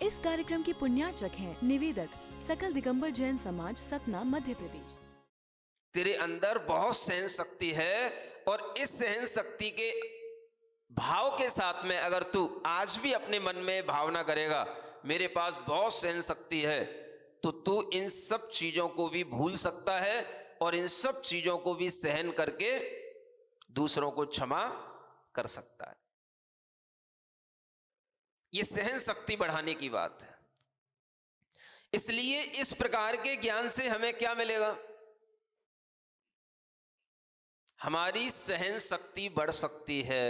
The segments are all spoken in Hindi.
इस कार्यक्रम के पुण्यार्चक हैं निवेदक सकल दिगंबर जैन समाज, सतना, मध्य प्रदेश। तेरे अंदर बहुत सहन शक्ति है और इस सहन शक्ति के भाव के साथ में अगर तू आज भी अपने मन में भावना करेगा मेरे पास बहुत सहन शक्ति है, तो तू इन सब चीजों को भी भूल सकता है और इन सब चीजों को भी सहन करके दूसरों को क्षमा कर सकता है। ये सहन शक्ति बढ़ाने की बात है। इसलिए इस प्रकार के ज्ञान से हमें क्या मिलेगा? हमारी सहन शक्ति बढ़ सकती है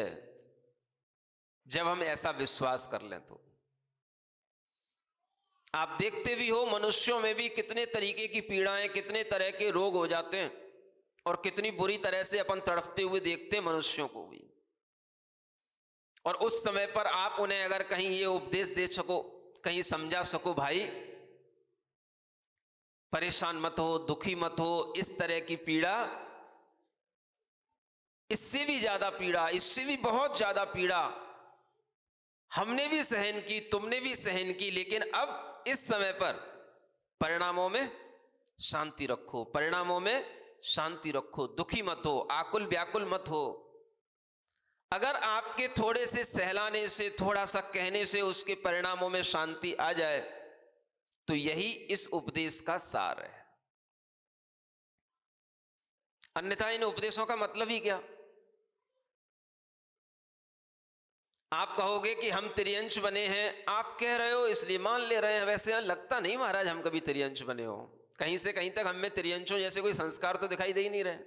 जब हम ऐसा विश्वास कर लें। तो आप देखते भी हो मनुष्यों में भी कितने तरीके की पीड़ाएं, कितने तरह के रोग हो जाते हैं और कितनी बुरी तरह से अपन तड़पते हुए देखते हैं मनुष्यों को भी। और उस समय पर आप उन्हें अगर कहीं ये उपदेश दे सको, कहीं समझा सको, भाई परेशान मत हो, दुखी मत हो, इस तरह की पीड़ा, इससे भी ज्यादा पीड़ा, इससे भी बहुत ज्यादा पीड़ा हमने भी सहन की, तुमने भी सहन की, लेकिन अब इस समय पर परिणामों में शांति रखो, परिणामों में शांति रखो, दुखी मत हो, आकुल व्याकुल मत हो। अगर आपके थोड़े से सहलाने से, थोड़ा सा कहने से उसके परिणामों में शांति आ जाए तो यही इस उपदेश का सार है। अन्यथा इन उपदेशों का मतलब ही क्या? आप कहोगे कि हम त्रियंश बने हैं, आप कह रहे हो इसलिए मान ले रहे हैं, वैसे लगता नहीं महाराज हम कभी त्रियंश बने हो। कहीं से कहीं तक हम में त्रियंशों जैसे कोई संस्कार तो दिखाई दे ही नहीं रहे।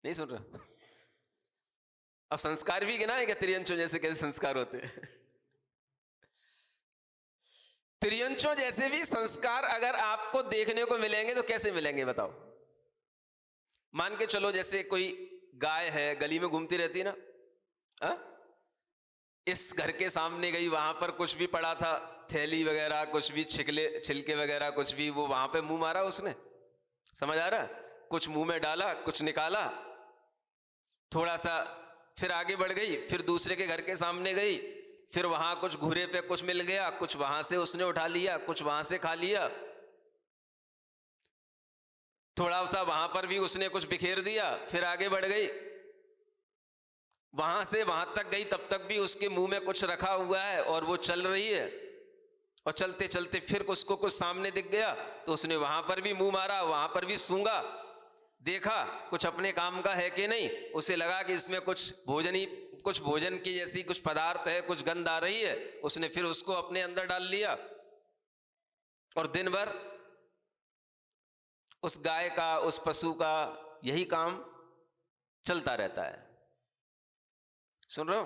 नहीं सुन रहे? अब संस्कार भी गिना है क्या? त्रियंशों जैसे कैसे संस्कार होते हैं? त्रियंशों जैसे भी संस्कार अगर आपको देखने को मिलेंगे तो कैसे मिलेंगे बताओ? मान के चलो जैसे कोई गाय है, गली में घूमती रहती है ना, इस घर के सामने गई, वहां पर कुछ भी पड़ा था, थैली वगैरह, कुछ भी छिलके वगैरह, कुछ भी, वो वहां पे मुंह मारा उसने, समझ आ रहा? कुछ मुंह में डाला, कुछ निकाला, थोड़ा सा फिर आगे बढ़ गई, फिर दूसरे के घर के सामने गई, फिर वहां कुछ घूरे पे कुछ मिल गया, कुछ वहां से उसने उठा लिया, कुछ वहां से खा लिया, थोड़ा सा वहां पर भी उसने कुछ बिखेर दिया, फिर आगे बढ़ गई, वहां से वहां तक गई, तब तक भी उसके मुंह में कुछ रखा हुआ है और वो चल रही है। और चलते चलते फिर उसको कुछ सामने दिख गया तो उसने वहां पर भी मुंह मारा, वहां पर भी सूंघा, देखा कुछ अपने काम का है कि नहीं, उसे लगा कि इसमें कुछ भोजन की जैसी कुछ पदार्थ है, कुछ गंध आ रही है, उसने फिर उसको अपने अंदर डाल लिया। और दिन भर उस गाय का, उस पशु का यही काम चलता रहता है। सुन रहे हो?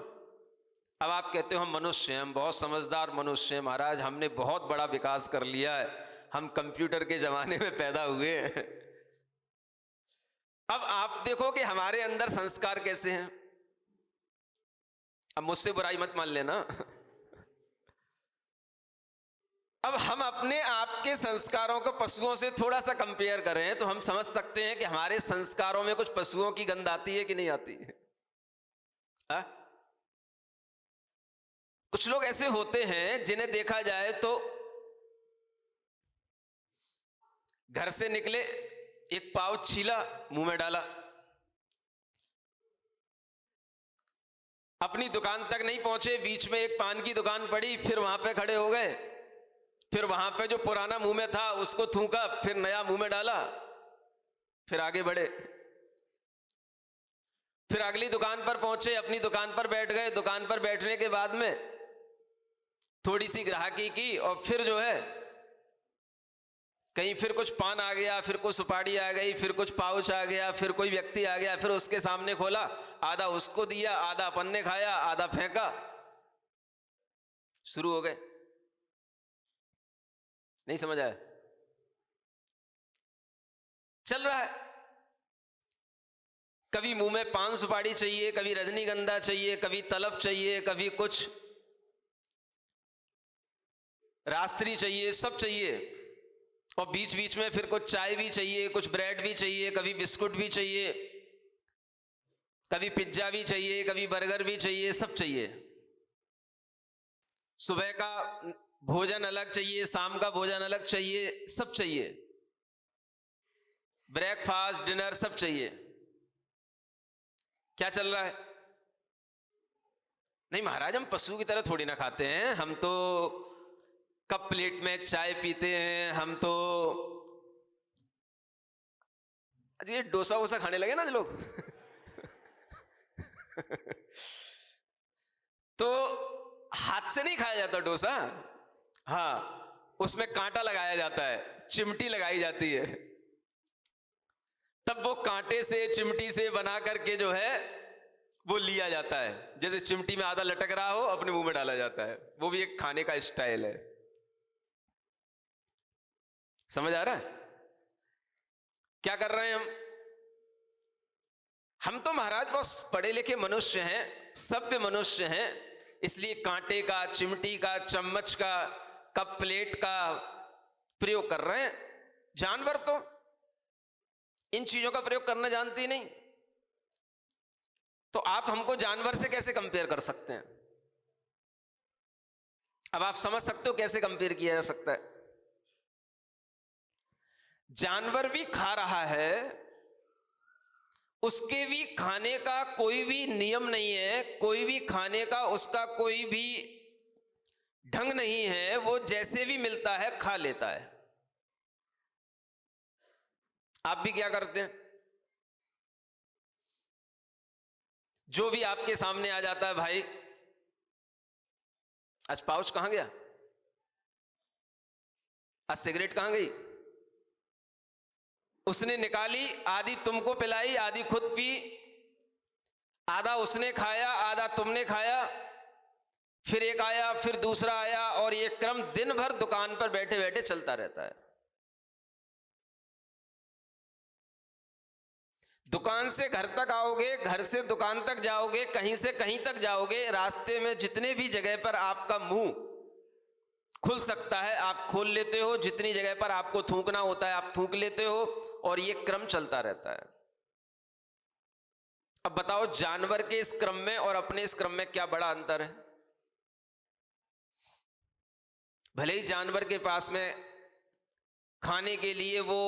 अब आप कहते हो हम मनुष्य हैं, हम बहुत समझदार मनुष्य हैं महाराज, हमने बहुत बड़ा विकास कर लिया है, हम कंप्यूटर के जमाने में पैदा हुए हैं। अब आप देखो कि हमारे अंदर संस्कार कैसे हैं। अब मुझसे बुराई मत मान लेना। अब हम अपने आप के संस्कारों को पशुओं से थोड़ा सा कंपेयर करें तो हम समझ सकते हैं कि हमारे संस्कारों में कुछ पशुओं की गंध आती है कि नहीं आती है। कुछ लोग ऐसे होते हैं जिन्हें देखा जाए तो घर से निकले, एक पाव छीला, मुंह में डाला, अपनी दुकान तक नहीं पहुंचे, बीच में एक पान की दुकान पड़ी, फिर वहां पे खड़े हो गए, फिर वहां पे जो पुराना मुंह में था उसको थूका, फिर नया मुंह में डाला, फिर आगे बढ़े, फिर अगली दुकान पर पहुंचे, अपनी दुकान पर बैठ गए, दुकान पर बैठने के बाद में थोड़ी सी ग्राहकी की और फिर जो है कहीं फिर कुछ पान आ गया, फिर कुछ सुपारी आ गई, फिर कुछ पाउच आ गया, फिर कोई व्यक्ति आ गया, फिर उसके सामने खोला, आधा उसको दिया, आधा अपन ने खाया, आधा फेंका, शुरू हो गए। नहीं समझ आया? चल रहा है। कभी मुंह में पान सुपारी चाहिए, कभी रजनीगंधा चाहिए, कभी तलब चाहिए, कभी कुछ रास्त्री चाहिए, सब चाहिए, और बीच बीच में फिर कुछ चाय भी चाहिए, कुछ ब्रेड भी चाहिए, कभी बिस्कुट भी चाहिए, कभी पिज्जा भी चाहिए, कभी बर्गर भी चाहिए, सब चाहिए। सुबह का भोजन अलग चाहिए, शाम का भोजन अलग चाहिए, सब चाहिए, ब्रेकफास्ट डिनर सब चाहिए। क्या चल रहा है? नहीं महाराज, हम पशु की तरह थोड़ी ना खाते हैं, हम तो कप प्लेट में चाय पीते हैं, हम तो ये डोसा वोसा खाने लगे ना जो लोग तो हाथ से नहीं खाया जाता डोसा, हाँ उसमें कांटा लगाया जाता है, चिमटी लगाई जाती है, तब वो कांटे से चिमटी से बना करके जो है वो लिया जाता है। जैसे चिमटी में आधा लटक रहा हो, अपने मुंह में डाला जाता है, वो भी एक खाने का स्टाइल है। समझ आ रहा है क्या कर रहे हैं हम तो महाराज बहुत पढ़े लिखे मनुष्य हैं, सभ्य मनुष्य हैं, इसलिए कांटे का, चिमटी का, चम्मच का, कप प्लेट का प्रयोग कर रहे हैं। जानवर तो इन चीजों का प्रयोग करना जानते ही नहीं, तो आप हमको जानवर से कैसे कंपेयर कर सकते हैं? अब आप समझ सकते हो कैसे कंपेयर किया जा सकता है। जानवर भी खा रहा है, उसके भी खाने का कोई भी नियम नहीं है, कोई भी खाने का उसका कोई भी ढंग नहीं है, वो जैसे भी मिलता है खा लेता है। आप भी क्या करते हैं? जो भी आपके सामने आ जाता है, भाई आज पाउच कहां गया, आज सिगरेट कहां गई, उसने निकाली, आधी तुमको पिलाई, आधी खुद पी, आधा उसने खाया, आधा तुमने खाया, फिर एक आया, फिर दूसरा आया, और ये क्रम दिन भर दुकान पर बैठे बैठे चलता रहता है। दुकान से घर तक आओगे, घर से दुकान तक जाओगे, कहीं से कहीं तक जाओगे, रास्ते में जितने भी जगह पर आपका मुंह खुल सकता है आप खोल लेते हो, जितनी जगह पर आपको थूकना होता है आप थूक लेते हो, और ये क्रम चलता रहता है। अब बताओ जानवर के इस क्रम में और अपने इस क्रम में क्या बड़ा अंतर है? भले ही जानवर के पास में खाने के लिए वो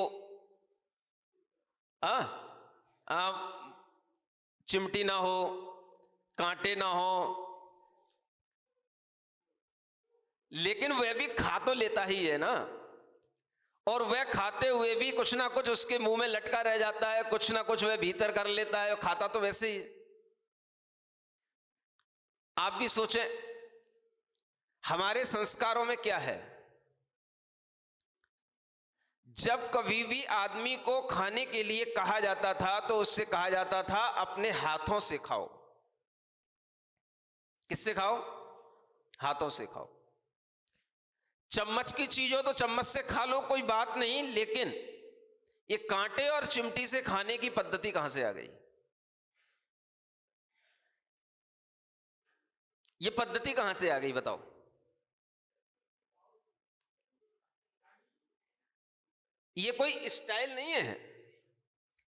चिमटी ना हो, कांटे ना हो, लेकिन वह भी खा तो लेता ही है ना, और वह खाते हुए भी कुछ ना कुछ उसके मुंह में लटका रह जाता है, कुछ ना कुछ वह भीतर कर लेता है, और खाता तो वैसे ही है। आप भी सोचें हमारे संस्कारों में क्या है। जब कभी भी आदमी को खाने के लिए कहा जाता था तो उससे कहा जाता था अपने हाथों से खाओ। किससे खाओ? हाथों से खाओ। चम्मच की चीज हो तो चम्मच से खा लो, कोई बात नहीं, लेकिन ये कांटे और चिमटी से खाने की पद्धति कहां से आ गई? ये पद्धति कहां से आ गई बताओ? ये कोई स्टाइल नहीं है,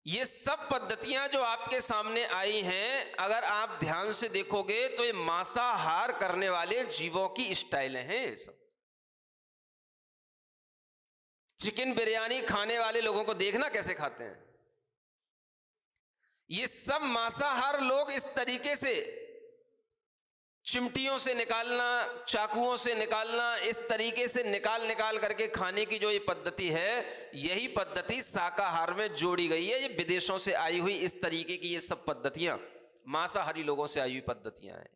ये सब पद्धतियां जो आपके सामने आई हैं, अगर आप ध्यान से देखोगे तो ये मांसाहार करने वाले जीवों की स्टाइलें हैं। ये सब चिकन बिरयानी खाने वाले लोगों को देखना कैसे खाते हैं। ये सब मांसाहार लोग इस तरीके से चिमटियों से निकालना, चाकुओं से निकालना, इस तरीके से निकाल निकाल करके खाने की जो ये पद्धति है, यही पद्धति शाकाहार में जोड़ी गई है। ये विदेशों से आई हुई इस तरीके की ये सब पद्धतियां मांसाहारी लोगों से आई हुई पद्धतियां हैं।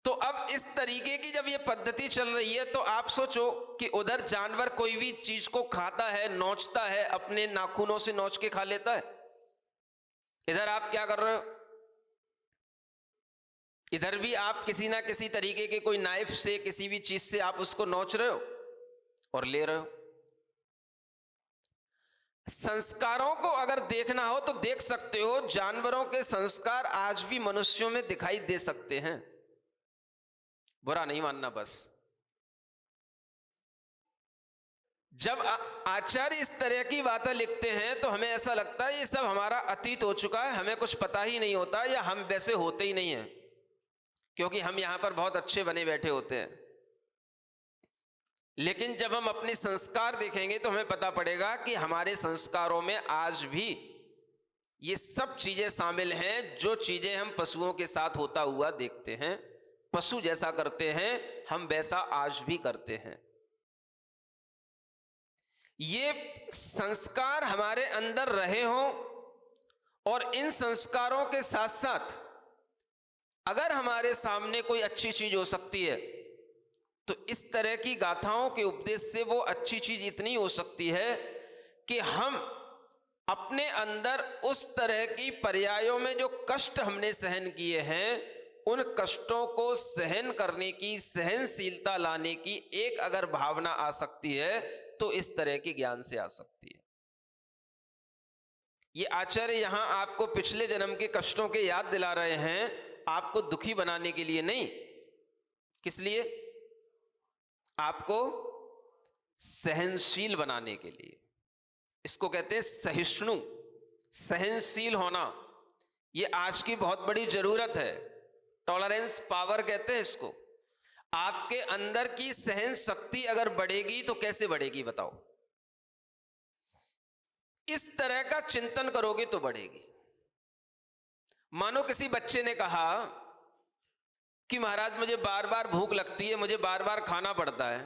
तो अब इस तरीके की जब ये पद्धति चल रही है तो आप सोचो कि उधर जानवर कोई भी चीज को खाता है, नोचता है, अपने नाखूनों से नोच के खा लेता है। इधर आप क्या कर रहे हो? इधर भी आप किसी ना किसी तरीके के कोई नाइफ से, किसी भी चीज से आप उसको नोच रहे हो और ले रहे हो। संस्कारों को अगर देखना हो तो देख सकते हो, जानवरों के संस्कार आज भी मनुष्यों में दिखाई दे सकते हैं। बुरा नहीं मानना बस। जब आचार्य इस तरह की बातें लिखते हैं तो हमें ऐसा लगता है ये सब हमारा अतीत हो चुका है, हमें कुछ पता ही नहीं होता, या हम वैसे होते ही नहीं हैं। क्योंकि हम यहां पर बहुत अच्छे बने बैठे होते हैं, लेकिन जब हम अपने संस्कार देखेंगे तो हमें पता पड़ेगा कि हमारे संस्कारों में आज भी ये सब चीजें शामिल हैं जो चीजें हम पशुओं के साथ होता हुआ देखते हैं। पशु जैसा करते हैं हम वैसा आज भी करते हैं। ये संस्कार हमारे अंदर रहे हों और इन संस्कारों के साथ साथ अगर हमारे सामने कोई अच्छी चीज हो सकती है तो इस तरह की गाथाओं के उपदेश से वो अच्छी चीज इतनी हो सकती है कि हम अपने अंदर उस तरह की पर्यायों में जो कष्ट हमने सहन किए हैं उन कष्टों को सहन करने की, सहनशीलता लाने की एक अगर भावना आ सकती है तो इस तरह के ज्ञान से आ सकती है। ये आचार्य यहां आपको पिछले जन्म के कष्टों के याद दिला रहे हैं, आपको दुखी बनाने के लिए नहीं। किस लिए? आपको सहनशील बनाने के लिए। इसको कहते हैं सहिष्णु, सहनशील होना। ये आज की बहुत बड़ी जरूरत है। टॉलरेंस पावर कहते हैं इसको। आपके अंदर की सहन शक्ति अगर बढ़ेगी तो कैसे बढ़ेगी बताओ? इस तरह का चिंतन करोगे तो बढ़ेगी। मानो किसी बच्चे ने कहा कि महाराज मुझे बार बार भूख लगती है, मुझे बार बार खाना पड़ता है,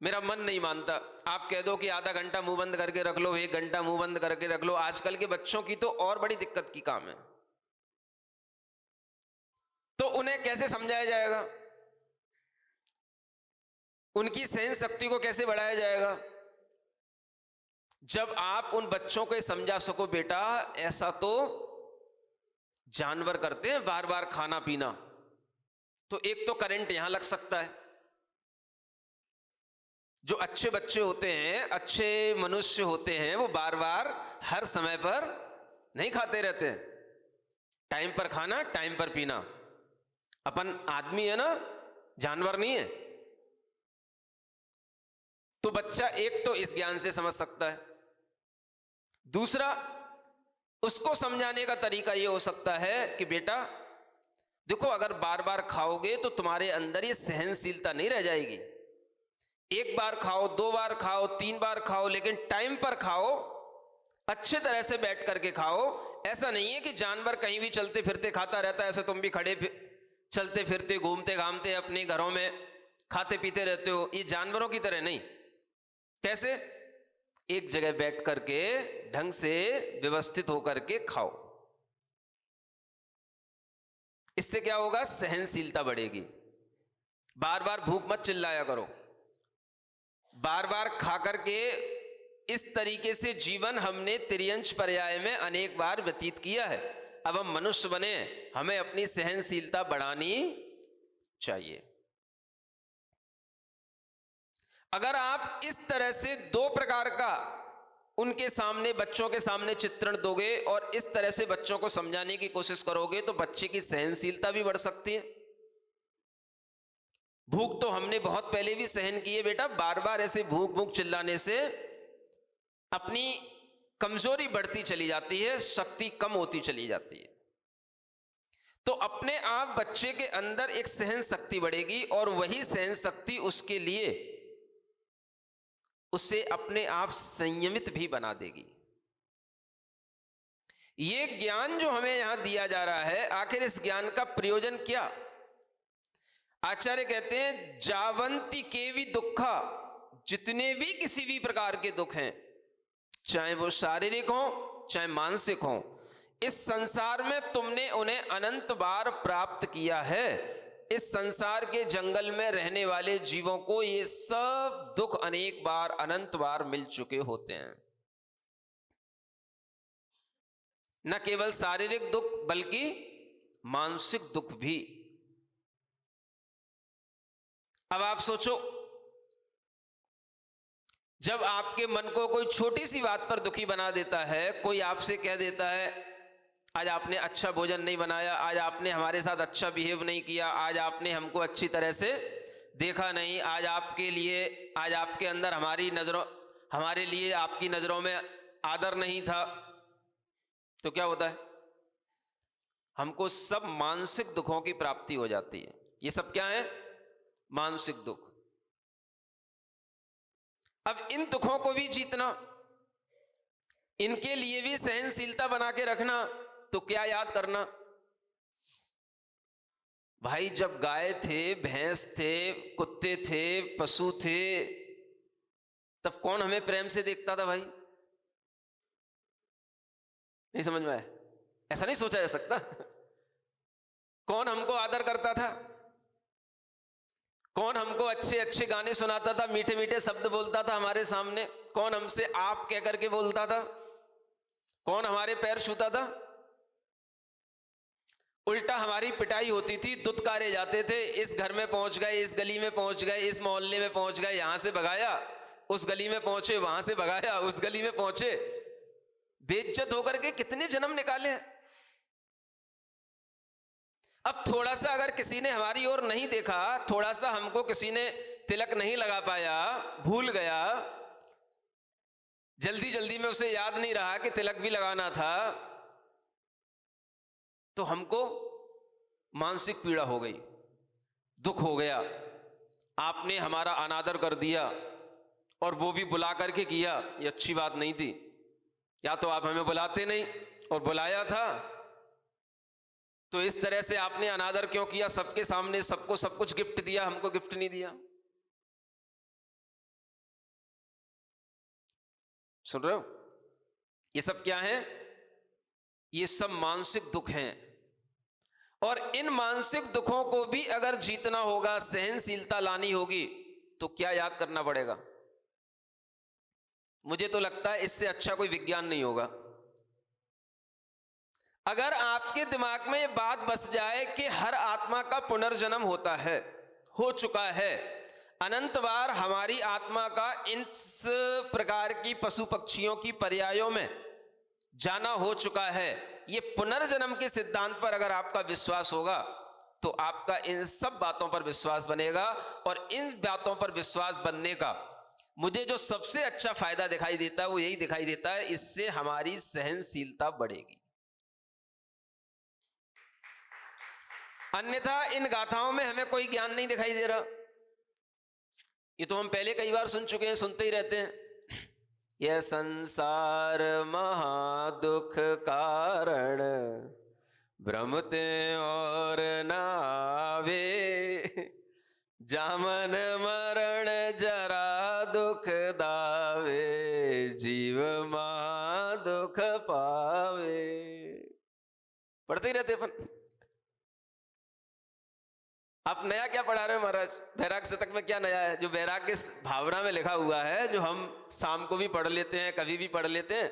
मेरा मन नहीं मानता। आप कह दो कि आधा घंटा मुंह बंद करके रख लो, 1 घंटा मुंह बंद करके रख लो। आजकल के बच्चों की तो और बड़ी दिक्कत की काम है। तो उन्हें कैसे समझाया जाएगा? उनकी सहन शक्ति को कैसे बढ़ाया जाएगा? जब आप उन बच्चों को समझा सको बेटा ऐसा तो जानवर करते हैं, बार बार खाना पीना, तो एक तो करंट यहां लग सकता है। जो अच्छे बच्चे होते हैं, अच्छे मनुष्य होते हैं, वो बार बार हर समय पर नहीं खाते रहते हैं। टाइम पर खाना, टाइम पर पीना। अपन आदमी है ना, जानवर नहीं है। तो बच्चा एक तो इस ज्ञान से समझ सकता है। दूसरा, उसको समझाने का तरीका यह हो सकता है कि बेटा देखो, अगर बार बार खाओगे तो तुम्हारे अंदर ये सहनशीलता नहीं रह जाएगी। 1 बार खाओ, 2 बार खाओ, 3 बार खाओ, लेकिन टाइम पर खाओ, अच्छे तरह से बैठ करके खाओ। ऐसा नहीं है कि जानवर कहीं भी चलते फिरते खाता रहता है, ऐसे तुम भी खड़े चलते फिरते घूमते घामते अपने घरों में खाते पीते रहते हो। ये जानवरों की तरह नहीं। कैसे? एक जगह बैठ करके ढंग से व्यवस्थित होकर के खाओ। इससे क्या होगा? सहनशीलता बढ़ेगी। बार बार भूख मत चिल्लाया करो। बार बार खा करके इस तरीके से जीवन हमने त्रियंश पर्याय में अनेक बार व्यतीत किया है। अब हम मनुष्य बने, हमें अपनी सहनशीलता बढ़ानी चाहिए। अगर आप इस तरह से 2 प्रकार का उनके सामने, बच्चों के सामने चित्रण दोगे और इस तरह से बच्चों को समझाने की कोशिश करोगे तो बच्चे की सहनशीलता भी बढ़ सकती है। भूख तो हमने बहुत पहले भी सहन की है बेटा। बार बार ऐसे भूख भूख चिल्लाने से अपनी कमजोरी बढ़ती चली जाती है, शक्ति कम होती चली जाती है। तो अपने आप बच्चे के अंदर एक सहन शक्ति बढ़ेगी और वही सहन शक्ति उसके लिए उसे अपने आप संयमित भी बना देगी। ये ज्ञान जो हमें यहां दिया जा रहा है, आखिर इस ज्ञान का प्रयोजन क्या? आचार्य कहते हैं जावंती के भी दुखा, जितने भी किसी भी प्रकार के दुख हैं, चाहे वो शारीरिक हो चाहे मानसिक हो, इस संसार में तुमने उन्हें अनंत बार प्राप्त किया है। इस संसार के जंगल में रहने वाले जीवों को ये सब दुख अनेक बार, अनंत बार मिल चुके होते हैं। न केवल शारीरिक दुख बल्कि मानसिक दुख भी। अब आप सोचो, जब आपके मन को कोई छोटी सी बात पर दुखी बना देता है, कोई आपसे कह देता है आज आपने अच्छा भोजन नहीं बनाया, आज आपने हमारे साथ अच्छा बिहेव नहीं किया, आज आपने हमको अच्छी तरह से देखा नहीं, आज आपके अंदर हमारे लिए आपकी नजरों में आदर नहीं था, तो क्या होता है? हमको सब मानसिक दुखों की प्राप्ति हो जाती है। ये सब क्या है? मानसिक दुख। अब इन दुखों को भी जीतना, इनके लिए भी सहनशीलता बना के रखना, तो क्या याद करना भाई, जब गाय थे, भैंस थे, कुत्ते थे, पशु थे, तब कौन हमें प्रेम से देखता था भाई? नहीं समझ में आया? ऐसा नहीं सोचा जा सकता। कौन हमको आदर करता था? कौन हमको अच्छे अच्छे गाने सुनाता था, मीठे मीठे शब्द बोलता था हमारे सामने? कौन हमसे आप कह करके बोलता था? कौन हमारे पैर छूता था? उल्टा हमारी पिटाई होती थी, दुत्कारे जाते थे, इस घर में पहुंच गए, इस गली में पहुंच गए, इस मोहल्ले में पहुंच गए, यहां से भगाया, उस गली में पहुंचे, वहां से भगाया, उस गली में पहुंचे। बेइज्जत होकर के कितने जन्म निकाले हैं। अब थोड़ा सा अगर किसी ने हमारी ओर नहीं देखा, थोड़ा सा हमको किसी ने तिलक नहीं लगा पाया, भूल गया, जल्दी जल्दी में उसे याद नहीं रहा कि तिलक भी लगाना था, तो हमको मानसिक पीड़ा हो गई, दुख हो गया। आपने हमारा अनादर कर दिया, और वो भी बुला करके किया, ये अच्छी बात नहीं थी। या तो आप हमें बुलाते नहीं, और बुलाया था तो इस तरह से आपने अनादर क्यों किया? सबके सामने सबको सब कुछ गिफ्ट दिया, हमको गिफ्ट नहीं दिया। सुन रहे हो? ये सब क्या है? ये सब मानसिक दुख हैं। और इन मानसिक दुखों को भी अगर जीतना होगा, सहनशीलता लानी होगी, तो क्या याद करना पड़ेगा? मुझे तो लगता है इससे अच्छा कोई विज्ञान नहीं होगा। अगर आपके दिमाग में ये बात बस जाए कि हर आत्मा का पुनर्जन्म होता है, हो चुका है, अनंत बार हमारी आत्मा का इस प्रकार की पशु पक्षियों की पर्यायों में जाना हो चुका है, ये पुनर्जन्म के सिद्धांत पर अगर आपका विश्वास होगा, तो आपका इन सब बातों पर विश्वास बनेगा। और इन बातों पर विश्वास बनने का मुझे जो सबसे अच्छा फायदा दिखाई देता है, वो यही दिखाई देता है, इससे हमारी सहनशीलता बढ़ेगी। अन्यथा इन गाथाओं में हमें कोई ज्ञान नहीं दिखाई दे रहा। ये तो हम पहले कई बार सुन चुके हैं, सुनते ही रहते हैं। यह संसार महादुख कारण, भ्रमते और नावे, जामन मरण जरा दुख दावे, जीव महादुख पावे। पढ़ते ही रहते अपन। आप नया क्या पढ़ा रहे हो महाराज? वैराग शतक में क्या नया है? जो वैराग की भावना में लिखा हुआ है, जो हम शाम को भी पढ़ लेते हैं, कभी भी पढ़ लेते हैं,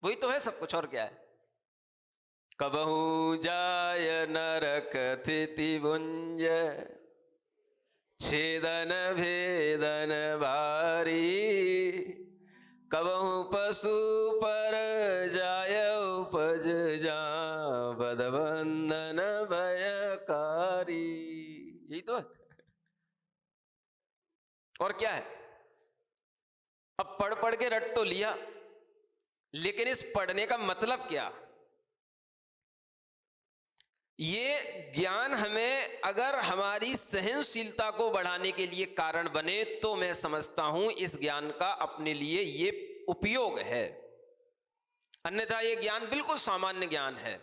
वही तो है सब कुछ। और क्या है? कबहू जाय नरक थिति भुंज, छेदन भेदन भारी, कबहू पशु पर जाय उपज जा, बदबंधन भयकारी। यही तो है। और क्या है? अब पढ़ पढ़ के रट तो लिया, लेकिन इस पढ़ने का मतलब क्या? ये ज्ञान हमें अगर हमारी सहनशीलता को बढ़ाने के लिए कारण बने, तो मैं समझता हूं इस ज्ञान का अपने लिए ये उपयोग है। अन्यथा ये ज्ञान बिल्कुल सामान्य ज्ञान है।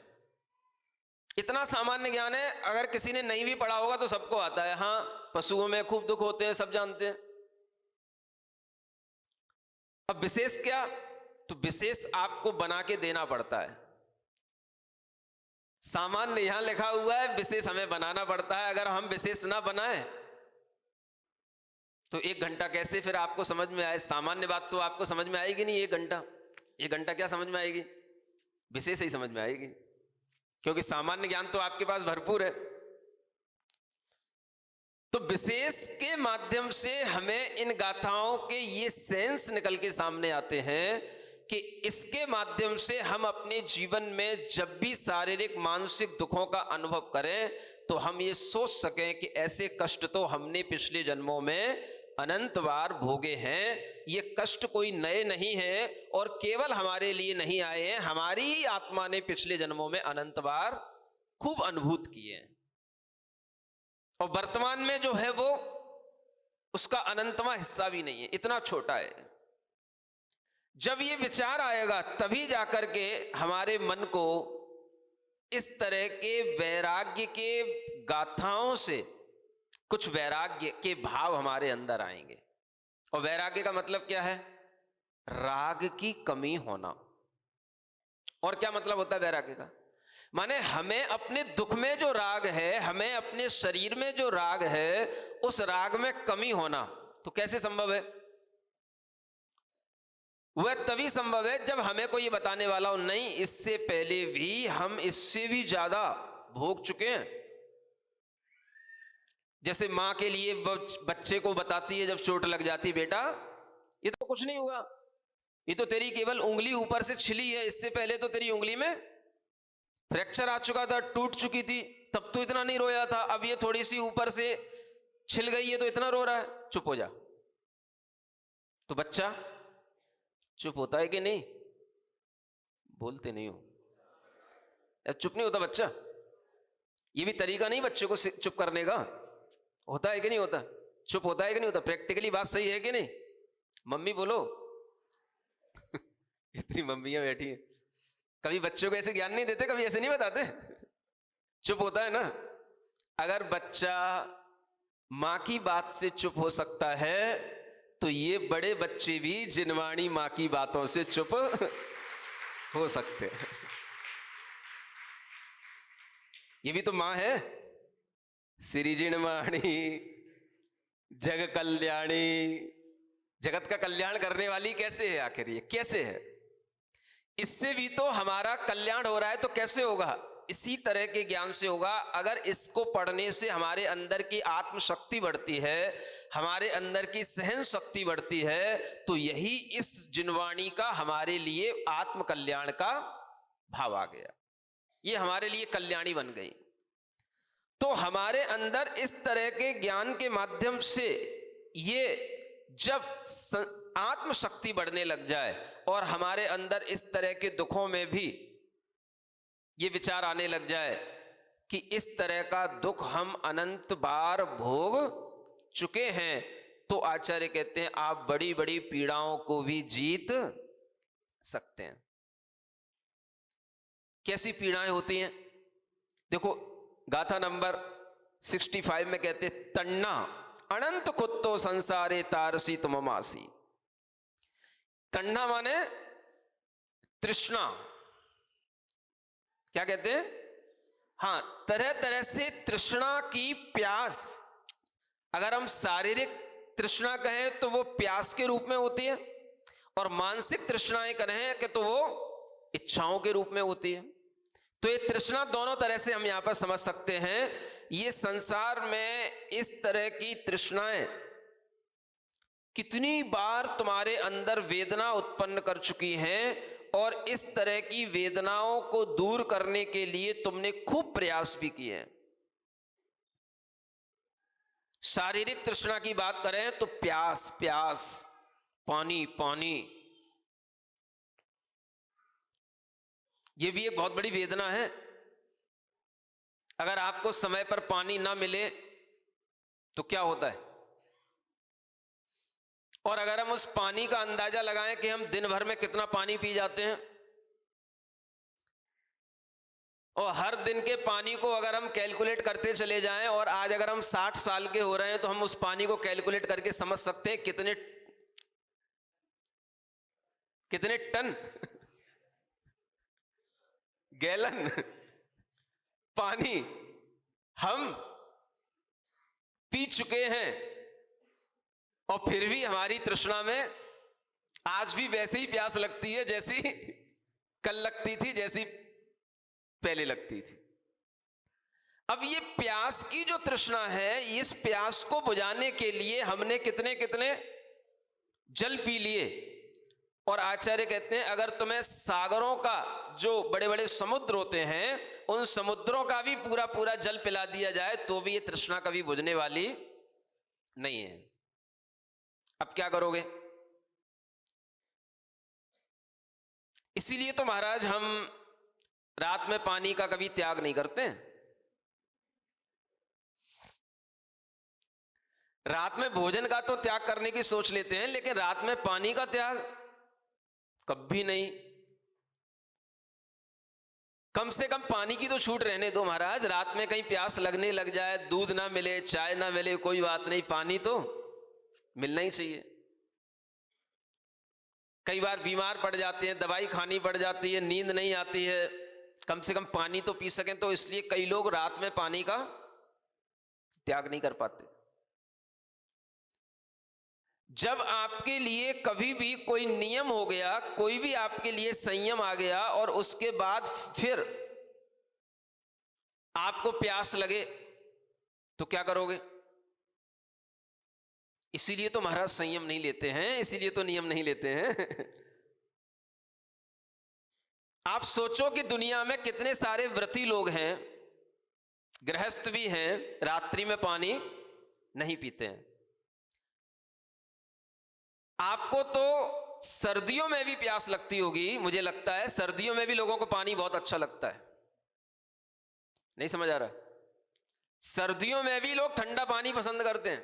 इतना सामान्य ज्ञान है, अगर किसी ने नहीं भी पढ़ा होगा तो सबको आता है। हाँ, पशुओं में खूब दुख होते हैं, सब जानते हैं। अब विशेष क्या? तो विशेष आपको बना के देना पड़ता है। सामान्य यहां लिखा हुआ है, विशेष हमें बनाना पड़ता है। अगर हम विशेष ना बनाए तो 1 घंटा कैसे फिर आपको समझ में आए? सामान्य बात तो आपको समझ में आएगी नहीं। 1 घंटा क्या समझ में आएगी? विशेष ही समझ में आएगी, क्योंकि सामान्य ज्ञान तो आपके पास भरपूर है। तो विशेष के माध्यम से हमें इन गाथाओं के ये सेंस निकल के सामने आते हैं कि इसके माध्यम से हम अपने जीवन में जब भी शारीरिक मानसिक दुखों का अनुभव करें, तो हम ये सोच सकें कि ऐसे कष्ट तो हमने पिछले जन्मों में अनंत बार भोगे हैं। ये कष्ट कोई नए नहीं है और केवल हमारे लिए नहीं आए हैं, हमारी ही आत्मा ने पिछले जन्मों में अनंत बार खूब अनुभूत किए हैं और वर्तमान में जो है वो उसका अनंतवा हिस्सा भी नहीं है, इतना छोटा है। जब ये विचार आएगा तभी जाकर के हमारे मन को इस तरह के वैराग्य के गाथाओं से कुछ वैराग्य के भाव हमारे अंदर आएंगे। और वैराग्य का मतलब क्या है? राग की कमी होना। और क्या मतलब होता है वैराग्य का? माने हमें अपने दुख में जो राग है, हमें अपने शरीर में जो राग है, उस राग में कमी होना। तो कैसे संभव है? वह तभी संभव है जब हमें कोई बताने वाला हो, नहीं इससे पहले भी हम इससे भी ज्यादा भोग चुके हैं। जैसे मां के लिए बच्चे को बताती है जब चोट लग जाती, बेटा ये तो कुछ नहीं हुआ, ये तो तेरी केवल उंगली ऊपर से छिली है, इससे पहले तो तेरी उंगली में फ्रैक्चर आ चुका था, टूट चुकी थी, तब तो इतना नहीं रोया था, अब ये थोड़ी सी ऊपर से छिल गई है तो इतना रो रहा है, चुप हो जा। तो बच्चा चुप होता है कि नहीं? बोलते नहीं हो, चुप नहीं होता बच्चा। ये भी तरीका नहीं बच्चे को चुप करने का, होता है कि नहीं होता? चुप होता है कि नहीं होता? प्रैक्टिकली बात सही है कि नहीं? मम्मी बोलो इतनी मम्मियां बैठी हैं, कभी बच्चों को ऐसे ज्ञान नहीं देते, कभी ऐसे नहीं बताते? चुप होता है ना। अगर बच्चा मां की बात से चुप हो सकता है तो ये बड़े बच्चे भी जिनवाणी मां की बातों से चुप हो सकते हैं। ये भी तो मां है। श्री जिनवाणी जग कल्याणी, जगत का कल्याण करने वाली कैसे है? आखिर ये कैसे है? इससे भी तो हमारा कल्याण हो रहा है, तो कैसे होगा? इसी तरह के ज्ञान से होगा। अगर इसको पढ़ने से हमारे अंदर की आत्मशक्ति बढ़ती है, हमारे अंदर की सहन शक्ति बढ़ती है, तो यही इस जिनवाणी का हमारे लिए आत्म कल्याण का भाव आ गया, ये हमारे लिए कल्याणी बन गई। तो हमारे अंदर इस तरह के ज्ञान के माध्यम से ये जब आत्मशक्ति बढ़ने लग जाए और हमारे अंदर इस तरह के दुखों में भी ये विचार आने लग जाए कि इस तरह का दुख हम अनंत बार भोग चुके हैं, तो आचार्य कहते हैं आप बड़ी बड़ी पीड़ाओं को भी जीत सकते हैं। कैसी पीड़ाएं होती हैं? देखो गाथा नंबर 65 में कहते हैं, तन्ना अनंत कुत्तो संसारे तारसी तुममासी। तन्ना माने तृष्णा। क्या कहते हैं? हाँ, तरह तरह से तृष्णा की प्यास। अगर हम शारीरिक तृष्णा कहें तो वो प्यास के रूप में होती है, और मानसिक तृष्णाएं कहें कि तो वो इच्छाओं के रूप में होती है। तो ये तृष्णा दोनों तरह से हम यहां पर समझ सकते हैं। ये संसार में इस तरह की तृष्णाएं कितनी बार तुम्हारे अंदर वेदना उत्पन्न कर चुकी हैं, और इस तरह की वेदनाओं को दूर करने के लिए तुमने खूब प्रयास भी किए हैं। शारीरिक तृष्णा की बात करें तो प्यास प्यास, पानी पानी, ये भी एक बहुत बड़ी वेदना है। अगर आपको समय पर पानी ना मिले तो क्या होता है? और अगर हम उस पानी का अंदाजा लगाएं कि हम दिन भर में कितना पानी पी जाते हैं, और हर दिन के पानी को अगर हम कैलकुलेट करते चले जाएं, और आज अगर हम 60 साल के हो रहे हैं तो हम उस पानी को कैलकुलेट करके समझ सकते हैं कितने टन गैलन पानी हम पी चुके हैं। और फिर भी हमारी तृष्णा में आज भी वैसे ही प्यास लगती है जैसी कल लगती थी, जैसी पहले लगती थी। अब ये प्यास की जो तृष्णा है, इस प्यास को बुझाने के लिए हमने कितने कितने जल पी लिए। और आचार्य कहते हैं अगर तुम्हें सागरों का, जो बड़े बड़े समुद्र होते हैं, उन समुद्रों का भी पूरा पूरा जल पिला दिया जाए तो भी ये तृष्णा कभी बुझने वाली नहीं है। अब क्या करोगे? इसीलिए तो महाराज हम रात में पानी का कभी त्याग नहीं करते हैं। रात में भोजन का तो त्याग करने की सोच लेते हैं, लेकिन रात में पानी का त्याग कभी नहीं। कम से कम पानी की तो छूट रहने दो महाराज। रात में कहीं प्यास लगने लग जाए, दूध ना मिले, चाय ना मिले, कोई बात नहीं, पानी तो मिलना ही चाहिए। कई बार बीमार पड़ जाते हैं, दवाई खानी पड़ जाती है, नींद नहीं आती है, कम से कम पानी तो पी सकें। तो इसलिए कई लोग रात में पानी का त्याग नहीं कर पाते। जब आपके लिए कभी भी कोई नियम हो गया, कोई भी आपके लिए संयम आ गया और उसके बाद फिर आपको प्यास लगे तो क्या करोगे? इसीलिए तो महाराज संयम नहीं लेते हैं, इसीलिए तो नियम नहीं लेते हैं। आप सोचो कि दुनिया में कितने सारे व्रती लोग हैं, गृहस्थ भी हैं, रात्रि में पानी नहीं पीते हैं। आपको तो सर्दियों में भी प्यास लगती होगी, मुझे लगता है सर्दियों में भी लोगों को पानी बहुत अच्छा लगता है। नहीं समझ आ रहा? सर्दियों में भी लोग ठंडा पानी पसंद करते हैं।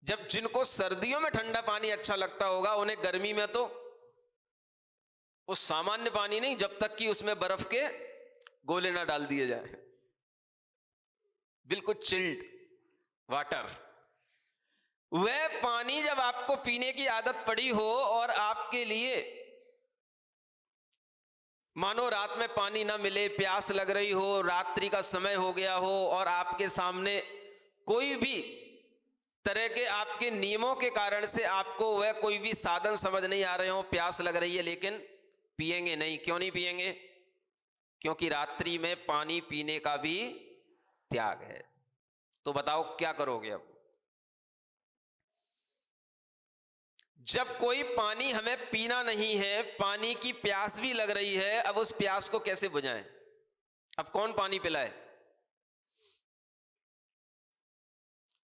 जब जिनको सर्दियों में ठंडा पानी अच्छा लगता होगा, उन्हें गर्मी में तो उस सामान्य पानी नहीं, जब तक कि उसमें बर्फ के गोले ना डाल दिए जाए, बिल्कुल चिल्ड वाटर, वह पानी जब आपको पीने की आदत पड़ी हो और आपके लिए मानो रात में पानी ना मिले, प्यास लग रही हो, रात्रि का समय हो गया हो और आपके सामने कोई भी तरह के आपके नियमों के कारण से आपको वह कोई भी साधन समझ नहीं आ रहे हो, प्यास लग रही है, लेकिन पिएंगे नहीं। क्यों नहीं पिएंगे? क्योंकि रात्रि में पानी पीने का भी त्याग है। तो बताओ क्या करोगे अब? जब कोई पानी हमें पीना नहीं है, पानी की प्यास भी लग रही है, अब उस प्यास को कैसे बुझाएं? अब कौन पानी पिलाए?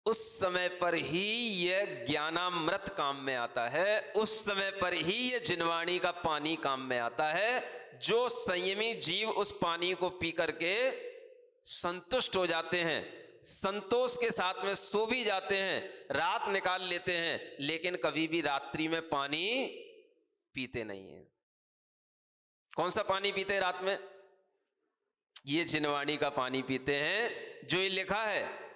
उस समय पर ही यह ज्ञानामृत काम में आता है, उस समय पर ही यह जिनवाणी का पानी काम में आता है। जो संयमी जीव उस पानी को पी करके संतुष्ट हो जाते हैं, संतोष के साथ में सो भी जाते हैं, रात निकाल लेते हैं, लेकिन कभी भी रात्रि में पानी पीते नहीं है। कौन सा पानी पीते हैं रात में? ये जिनवाणी का पानी पीते हैं। जो ये लिखा है,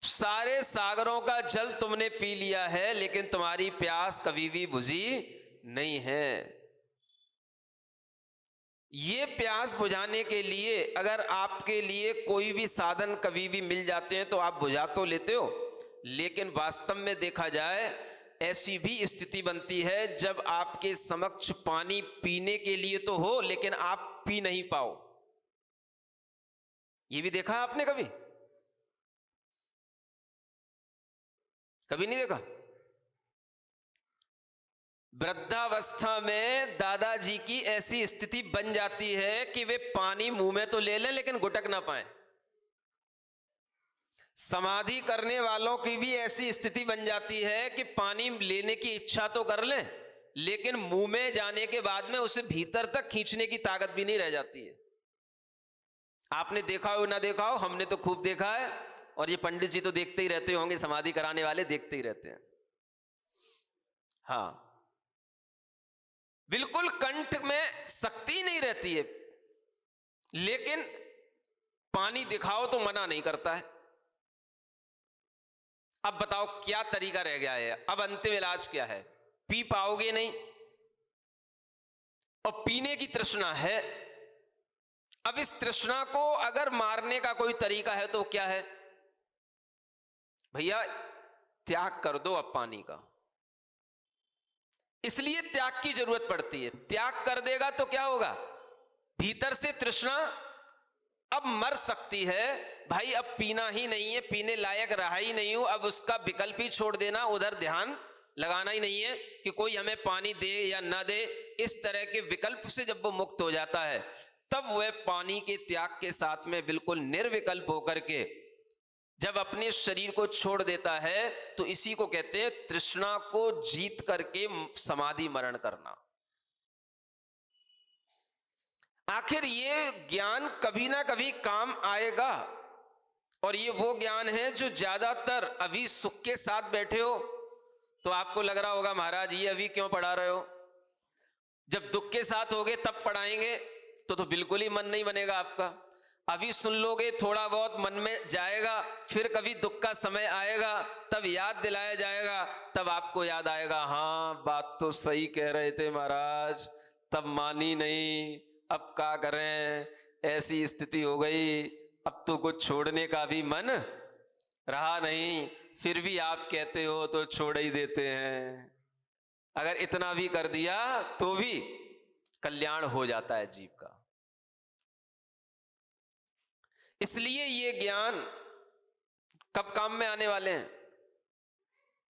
सारे सागरों का जल तुमने पी लिया है, लेकिन तुम्हारी प्यास कभी भी बुझी नहीं है। ये प्यास बुझाने के लिए अगर आपके लिए कोई भी साधन कभी भी मिल जाते हैं तो आप बुझा तो लेते हो, लेकिन वास्तव में देखा जाए ऐसी भी स्थिति बनती है जब आपके समक्ष पानी पीने के लिए तो हो, लेकिन आप पी नहीं पाओ। ये भी देखा है आपने कभी? कभी नहीं देखा? वृद्धावस्था में दादाजी की ऐसी स्थिति बन जाती है कि वे पानी मुंह में तो ले लें लेकिन गुटक ना पाए। समाधि करने वालों की भी ऐसी स्थिति बन जाती है कि पानी लेने की इच्छा तो कर लें, लेकिन मुंह में जाने के बाद में उसे भीतर तक खींचने की ताकत भी नहीं रह जाती है। आपने देखा हो ना देखा हो, हमने तो खूब देखा है, और ये पंडित जी तो देखते ही रहते होंगे, समाधि कराने वाले देखते ही रहते हैं। हाँ, बिल्कुल कंठ में शक्ति नहीं रहती है, लेकिन पानी दिखाओ तो मना नहीं करता है। अब बताओ क्या तरीका रह गया है? अब अंतिम इलाज क्या है? पी पाओगे नहीं, और पीने की तृष्णा है। अब इस तृष्णा को अगर मारने का कोई तरीका है तो क्या है? भैया त्याग कर दो अब पानी का। इसलिए त्याग की जरूरत पड़ती है। त्याग कर देगा तो क्या होगा? भीतर से तृष्णा अब मर सकती है, भाई अब पीना ही नहीं है, पीने लायक रहा ही नहीं हूं, अब उसका विकल्प ही छोड़ देना, उधर ध्यान लगाना ही नहीं है कि कोई हमें पानी दे या ना दे। इस तरह के विकल्प से जब वो मुक्त हो जाता है, तब वह पानी के त्याग के साथ में बिल्कुल निर्विकल्प होकर के जब अपने शरीर को छोड़ देता है तो इसी को कहते हैं तृष्णा को जीत करके समाधि मरण करना। आखिर ये ज्ञान कभी ना कभी काम आएगा, और ये वो ज्ञान है जो ज्यादातर अभी सुख के साथ बैठे हो तो आपको लग रहा होगा महाराज ये अभी क्यों पढ़ा रहे हो, जब दुख के साथ होगे तब पढ़ाएंगे तो बिल्कुल ही मन नहीं बनेगा आपका। अभी सुन लोगे थोड़ा बहुत मन में जाएगा, फिर कभी दुख का समय आएगा तब याद दिलाया जाएगा, तब आपको याद आएगा हाँ बात तो सही कह रहे थे महाराज, तब मानी नहीं, अब क्या करें, ऐसी स्थिति हो गई, अब तो कुछ छोड़ने का भी मन रहा नहीं, फिर भी आप कहते हो तो छोड़ ही देते हैं। अगर इतना भी कर दिया तो भी कल्याण हो जाता है जीव का। इसलिए ये ज्ञान कब काम में आने वाले हैं?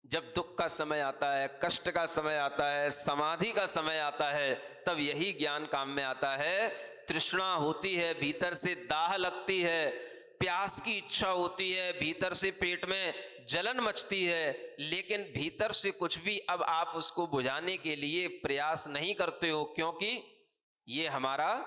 जब दुख का समय आता है, कष्ट का समय आता है, समाधि का समय आता है, तब यही ज्ञान काम में आता है। तृष्णा होती है, भीतर से दाह लगती है, प्यास की इच्छा होती है, भीतर से पेट में जलन मचती है, लेकिन भीतर से कुछ भी अब आप उसको बुझाने के लिए प्रयास नहीं करते हो, क्योंकि ये हमारा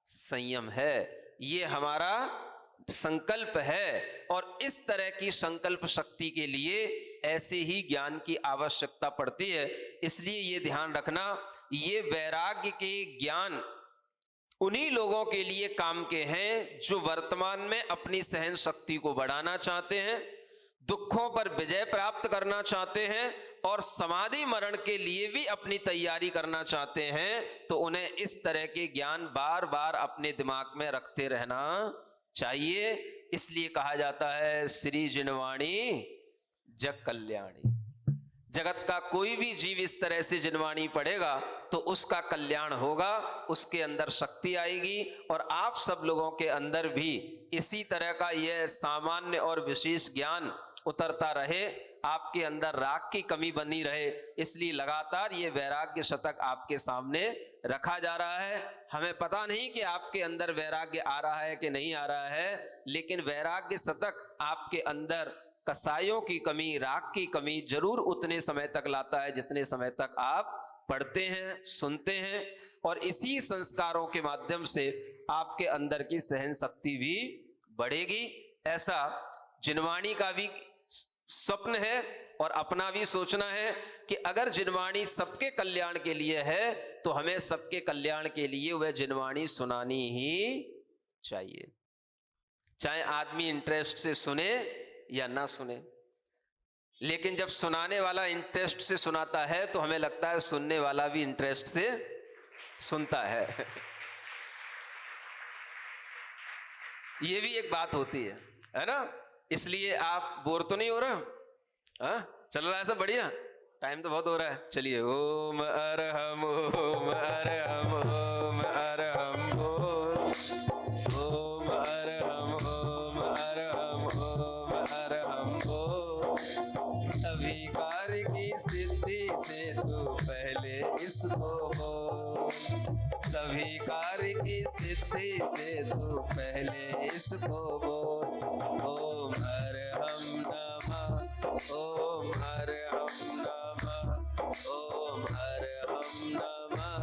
संयम है, ये हमारा संकल्प है। और इस तरह की संकल्प शक्ति के लिए ऐसे ही ज्ञान की आवश्यकता पड़ती है। इसलिए ये ध्यान रखना, ये वैराग्य के ज्ञान उन्हीं लोगों के लिए काम के हैं जो वर्तमान में अपनी सहन शक्ति को बढ़ाना चाहते हैं, दुखों पर विजय प्राप्त करना चाहते हैं और समाधि मरण के लिए भी अपनी तैयारी करना चाहते हैं। तो उन्हें इस तरह के ज्ञान बार बार अपने दिमाग में रखते रहना चाहिए। इसलिए कहा जाता है श्री जिनवाणी जग कल्याणी। जगत का कोई भी जीव इस तरह से जिनवाणी पढ़ेगा तो उसका कल्याण होगा, उसके अंदर शक्ति आएगी और आप सब लोगों के अंदर भी इसी तरह का यह सामान्य और विशेष ज्ञान उतरता रहे, आपके अंदर राग की कमी बनी रहे। इसलिए लगातार ये वैराग्य शतक आपके सामने रखा जा रहा है। हमें पता नहीं कि आपके अंदर वैराग्य आ रहा है कि नहीं आ रहा है, लेकिन वैराग्य शतक आपके अंदर कसायों की कमी, राग की कमी जरूर उतने समय तक लाता है जितने समय तक आप पढ़ते हैं, सुनते हैं, और इसी संस्कारों के माध्यम से आपके अंदर की सहन शक्ति भी बढ़ेगी। ऐसा जिनवाणी का भी स्वप्न है और अपना भी सोचना है कि अगर जिनवाणी सबके कल्याण के लिए है तो हमें सबके कल्याण के लिए वह जिनवाणी सुनानी ही चाहिए, चाहे आदमी इंटरेस्ट से सुने या ना सुने। लेकिन जब सुनाने वाला इंटरेस्ट से सुनाता है तो हमें लगता है सुनने वाला भी इंटरेस्ट से सुनता है। ये भी एक बात होती है ना। इसलिए आप बोर तो नहीं हो रहा? हाँ, चल रहा है सब बढ़िया? टाइम तो बहुत हो रहा है। चलिए, ओम अरहम ओम अरहम ओम अरहम ओम अरहम ओम अरहम ओम अरहम ओम। सभी कार्य की सिद्धि से तू पहले इसको बोल, सभी कार्य की सिद्धि से तू पहले इसको बोल। ओम अरहम नमः ओम अरहम नमः ओम अरहम नमः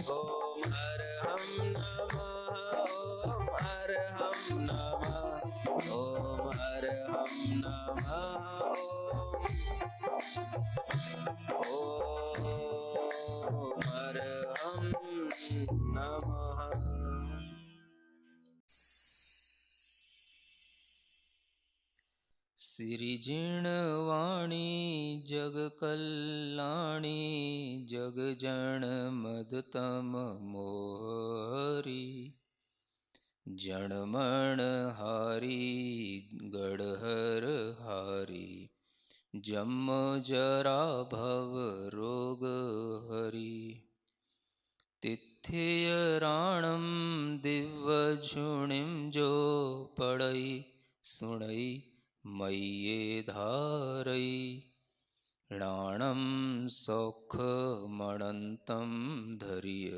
ओम अरहम नमः ओम अरहम नमः ओम अरहम नमः ओम अरहम नमः। श्री जिणवाणी जग कल्याणी जग जन मदतम मोहरी। जणमण हारी गढ़हर हारी जम जरा भव रोग हरी। तिथ्य राणम दिव्य झुणिम जो पड़ई सुणई मय्ये धारई। राणम सौख मणंतम धरिय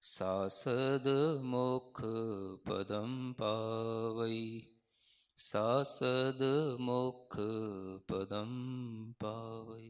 सासद मोक्ष पदम पावै सासद मोक्ष पदम पावै।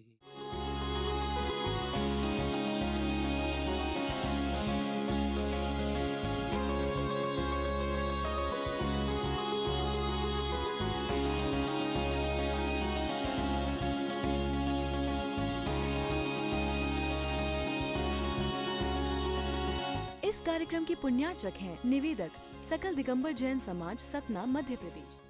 इस कार्यक्रम की पुण्यार्चक हैं निवेदक सकल दिगंबर जैन समाज, सतना, मध्य प्रदेश।